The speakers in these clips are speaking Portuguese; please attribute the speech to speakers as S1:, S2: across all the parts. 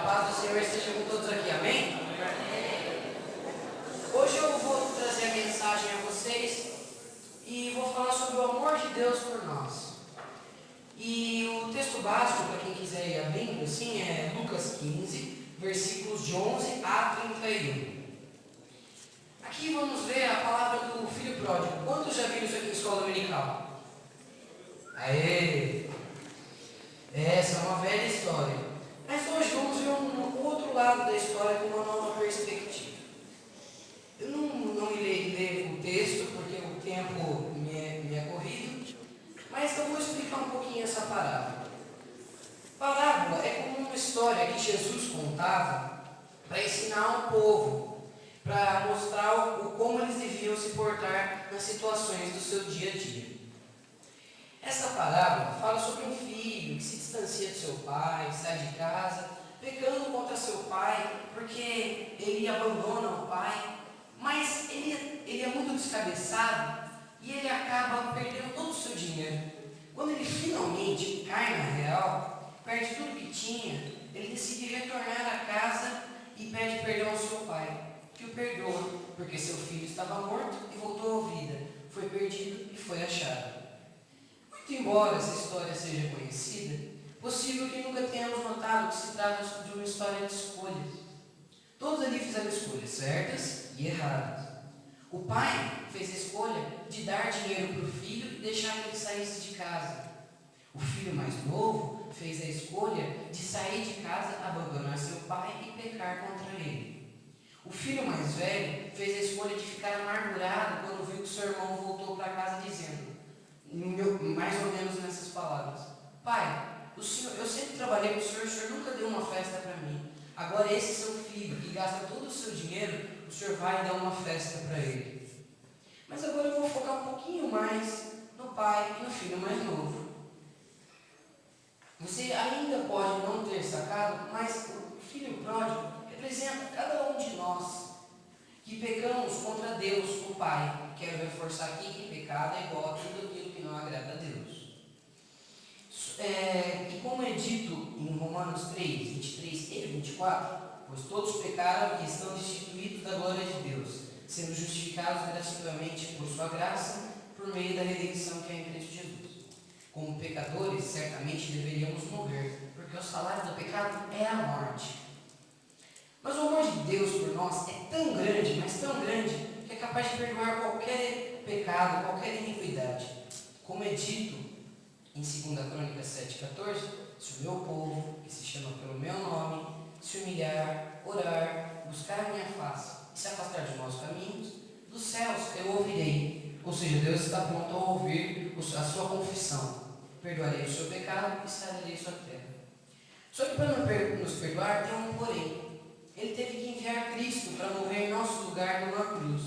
S1: paz do Senhor esteja com todos aqui, amém? Hoje eu vou trazer a mensagem a vocês e vou falar sobre o amor de Deus por nós. E o texto básico, para quem quiser ir abrindo, assim, é Lucas 15, versículos de 11 a 31. Aqui vamos ver a palavra do filho pródigo. Quantos já viram isso aqui em escola dominical? Aê! Essa é uma velha história. Mas hoje vamos ver um outro lado da história com uma nova perspectiva. Eu não irei ler o texto porque o tempo me é corrido, mas eu vou explicar um pouquinho essa parábola. Parábola é como uma história que Jesus contava para ensinar o povo, para mostrar como eles deviam se portar nas situações do seu dia a dia. Essa parábola fala sobre um filho que se distancia do seu pai, sai de casa, pecando contra seu pai, porque ele abandona o pai, mas ele é muito descabeçado e ele acaba perdendo todo o seu dinheiro. Quando ele finalmente cai na real, perde tudo que tinha, ele decide retornar à casa e pede perdão ao seu pai, que o perdoa, porque seu filho estava morto e voltou à vida, foi perdido e foi achado. Muito embora essa história seja conhecida, possível que nunca tenhamos notado que se trata de uma história de escolhas. Todos ali fizeram escolhas certas e erradas. O pai fez a escolha de dar dinheiro para o filho e deixar que ele saísse de casa. O filho mais novo fez a escolha de sair de casa, abandonar seu pai e pecar contra ele. O filho mais velho fez a escolha de ficar amargurado quando viu que seu irmão voltou para casa dizendo, mais ou menos nessas palavras: pai, eu sempre trabalhei com o senhor nunca deu uma festa para mim. Agora esse seu filho, que gasta todo o seu dinheiro, o senhor vai dar uma festa para ele. Mas agora eu vou focar um pouquinho mais no pai e no filho mais novo. Você ainda pode não ter sacado, mas o filho pródigo representa cada um de nós que pecamos contra Deus, o Pai. Quero reforçar aqui que pecado é igual a tudo aquilo que não agrada a Deus. E como é dito em Romanos 3, 23 e 24, pois todos pecaram e estão destituídos da glória de Deus, sendo justificados gratuitamente por sua graça, por meio da redenção que é em Cristo Jesus. Como pecadores, certamente deveríamos morrer, porque o salário do pecado é a morte. Mas o amor de Deus por nós é tão grande, mas tão grande, que é capaz de perdoar qualquer pecado, qualquer iniquidade. Como é dito em 2 Crônicas 7,14, se o meu povo, que se chama pelo meu nome, se humilhar, orar, buscar a minha face e se afastar de maus caminhos, dos céus eu ouvirei. Ou seja, Deus está pronto a ouvir a sua confissão. Perdoarei o seu pecado e sararei sua terra. Só que para nos perdoar tem um porém. Ele teve que enviar Cristo para morrer em nosso lugar numa cruz.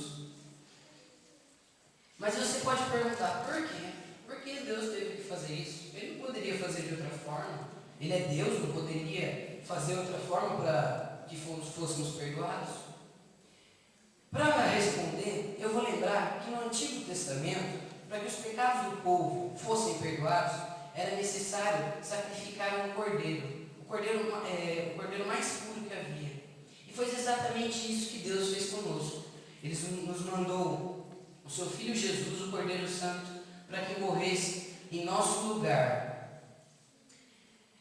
S1: Mas você pode perguntar, por quê? Por que Deus teve que fazer isso? Ele não poderia fazer de outra forma? Ele é Deus, não poderia fazer outra forma para que fôssemos perdoados? Para responder, eu vou lembrar que no Antigo Testamento, para que os pecados do povo fossem perdoados, era necessário sacrificar um cordeiro. O cordeiro mais puro que havia. E foi exatamente isso que Deus fez conosco. Ele nos mandou o seu Filho Jesus, o Cordeiro Santo, para que morresse em nosso lugar.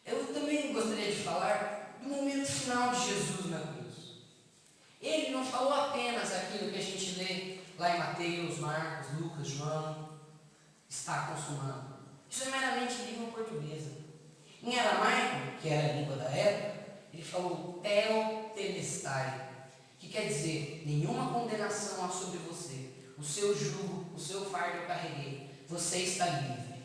S1: Eu também gostaria de falar do momento final de Jesus na cruz. Ele não falou apenas aquilo que a gente lê lá em Mateus, Marcos, Lucas, João, está consumado. Isso é meramente língua portuguesa. Em aramaico, que era a língua da época, ele falou teotelestai, que quer dizer, nenhuma condenação há sobre você. O seu jugo, o seu fardo eu carreguei. Você está livre.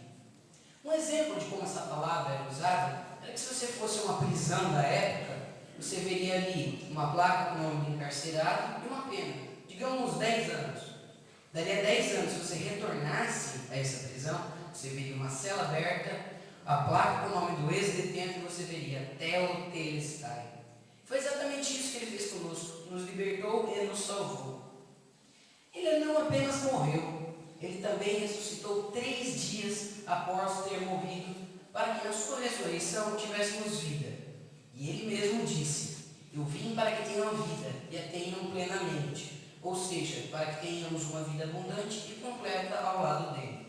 S1: Um exemplo de como essa palavra era usada era que se você fosse uma prisão da época, você veria ali uma placa com o nome de encarcerado e uma pena, digamos 10 anos. Daria 10 anos, se você retornasse a essa prisão, você veria uma cela aberta, a placa com o nome do ex-detento e você veria teotelestai. Foi exatamente isso que ele fez conosco, nos libertou e nos salvou. Ele não apenas morreu, ele também ressuscitou 3 dias após ter morrido, para que na sua ressurreição tivéssemos vida. E ele mesmo disse: para que tenham vida e a tenham plenamente, ou seja, para que tenhamos uma vida abundante e completa ao lado dele.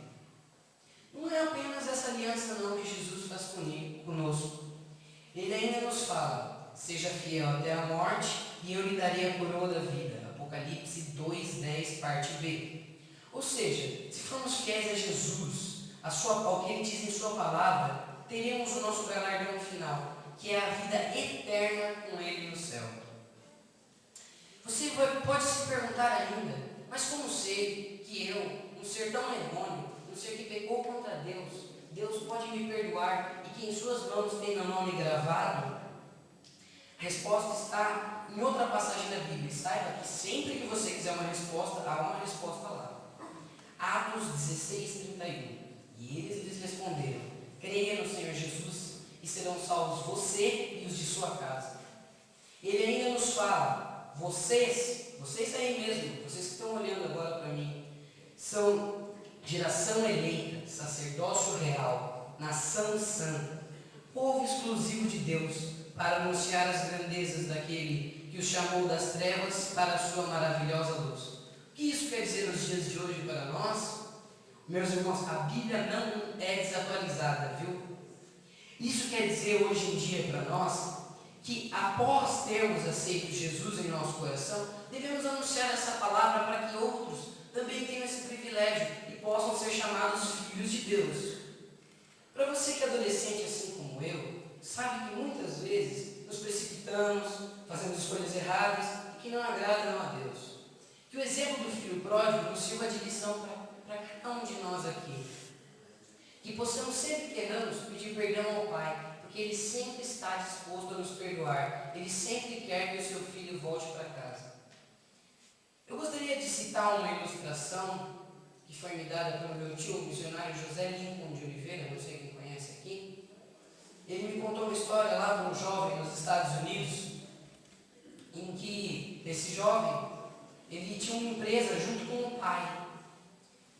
S1: Não é apenas essa aliança não que Jesus faz conosco. Ele ainda nos fala: seja fiel até a morte e eu lhe darei a coroa da vida. Apocalipse 2:10, parte B. Ou seja, se formos fiéis a Jesus, ao que ele diz em sua palavra, teremos o nosso galardão final, que é a vida eterna com ele no céu. Você pode se perguntar ainda: mas como sei que eu, um ser tão errôneo, um ser que pecou contra Deus, Deus pode me perdoar e que em suas mãos tem meu nome gravado? A resposta está em outra passagem da Bíblia. Saiba que sempre que você quiser uma resposta, há uma resposta lá. Atos 16:31. E eles lhes responderam: creia no Senhor Jesus e serão salvos você e os de sua casa. Ele ainda nos fala: vocês aí mesmo, vocês que estão olhando agora para mim, são geração eleita, sacerdócio real, nação santa, povo exclusivo de Deus, para anunciar as grandezas daquele que os chamou das trevas para a sua maravilhosa luz. O que isso quer dizer nos dias de hoje para nós? Meus irmãos, a Bíblia não é desatualizada, viu? Isso quer dizer hoje em dia para nós que após termos aceito Jesus em nosso coração, devemos anunciar essa palavra para que outros também tenham esse privilégio e possam ser chamados filhos de Deus. Para você que é adolescente assim como eu, sabe que muitas vezes nos precipitamos, fazemos escolhas erradas e que não agradam a Deus. Que o exemplo do filho pródigo nos sirva de lição para cada um de nós aqui. Que possamos sempre que erramos pedir perdão ao Pai, porque Ele sempre está disposto a nos perdoar. Ele sempre quer que o seu filho volte para casa. Eu gostaria de citar uma ilustração que foi me dada pelo meu tio, o missionário José Lincoln de Oliveira, não sei quem conhece aqui. Ele me contou uma história lá de um jovem nos Estados Unidos, em que esse jovem, ele tinha uma empresa junto com o pai.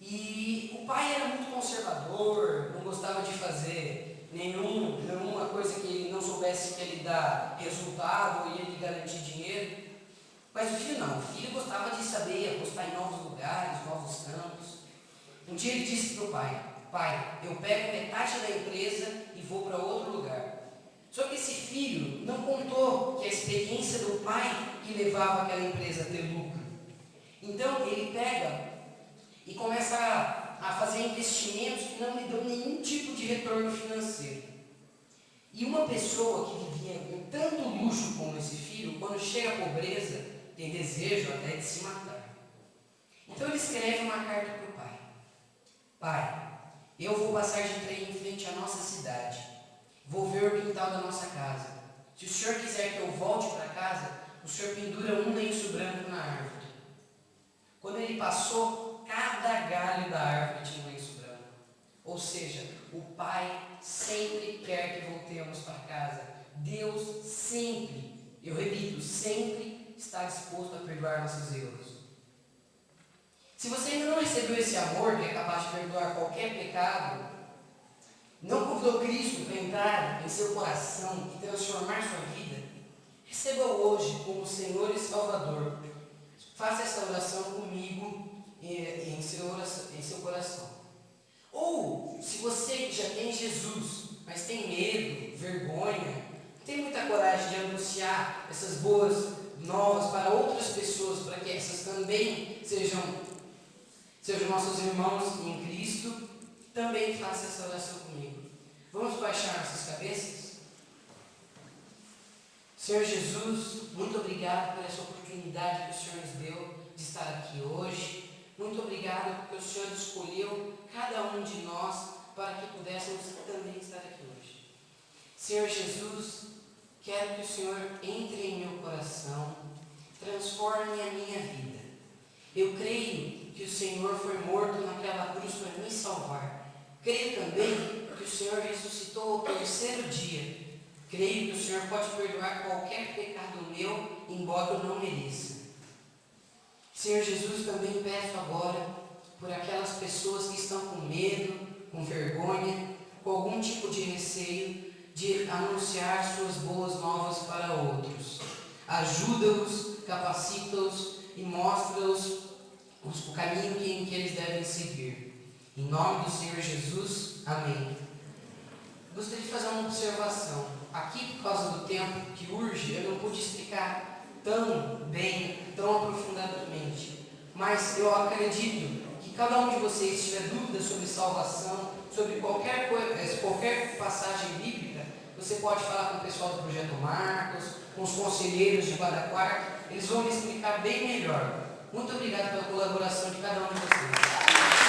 S1: E o pai era muito conservador, não gostava de fazer nenhuma coisa que ele não soubesse que ele dá resultado ou ia lhe garantir dinheiro. Mas o filho não, o filho gostava de saber apostar em novos lugares, novos campos. Um dia ele disse para o pai: pai, eu pego metade da empresa e vou para outro lugar. Só que esse filho não contou que a experiência do pai que levava aquela empresa a ter lucro. Então ele pega e começa a fazer investimentos que não lhe dão nenhum tipo de retorno financeiro. E uma pessoa que vivia com tanto luxo como esse filho, quando chega a pobreza, tem desejo até de se matar. Então ele escreve uma carta para o pai: pai, eu vou passar de trem em frente à nossa cidade. Vou ver o quintal da nossa casa. Se o senhor quiser que eu volte para casa, o senhor pendura um lenço branco na árvore. Quando ele passou, cada galho da árvore tinha um lenço branco. Ou seja, o pai sempre quer que voltemos para casa. Deus sempre, eu repito, sempre está disposto a perdoar nossos erros. Se você ainda não recebeu esse amor que é capaz de perdoar qualquer pecado, não convidou Cristo para entrar em seu coração e transformar sua vida, receba-o hoje como Senhor e Salvador. Faça essa oração comigo em seu coração. Ou, se você já tem Jesus, mas tem medo, vergonha, não tem muita coragem de anunciar essas boas novas para outras pessoas, para que essas também sejam nossos irmãos em Cristo, também faça essa oração comigo. Vamos baixar nossas cabeças? Senhor Jesus, muito obrigado por essa oportunidade que o Senhor nos deu de estar aqui hoje. Muito obrigado porque o Senhor escolheu cada um de nós para que pudéssemos também estar aqui hoje. Senhor Jesus, quero que o Senhor entre em meu coração, transforme a minha vida. Eu creio que o Senhor foi morto naquela cruz para me salvar. Creio também que o Senhor ressuscitou ao terceiro dia. Creio que o Senhor pode perdoar qualquer pecado meu, embora eu não mereça. Senhor Jesus, também peço agora por aquelas pessoas que estão com medo, com vergonha, com algum tipo de receio de anunciar suas boas novas para outros. ajuda-os, capacita-os e mostra-os o caminho em que eles devem seguir. Em nome do Senhor Jesus, amém. Gostaria de fazer uma observação. Aqui, por causa do tempo que urge, eu não pude explicar tão bem, tão aprofundadamente. Mas eu acredito que cada um de vocês tiver dúvidas sobre salvação, sobre qualquer passagem bíblica, você pode falar com o pessoal do Projeto Marcos, com os conselheiros de Guaraquara, eles vão lhe explicar bem melhor. Muito obrigado pela colaboração de cada um de vocês.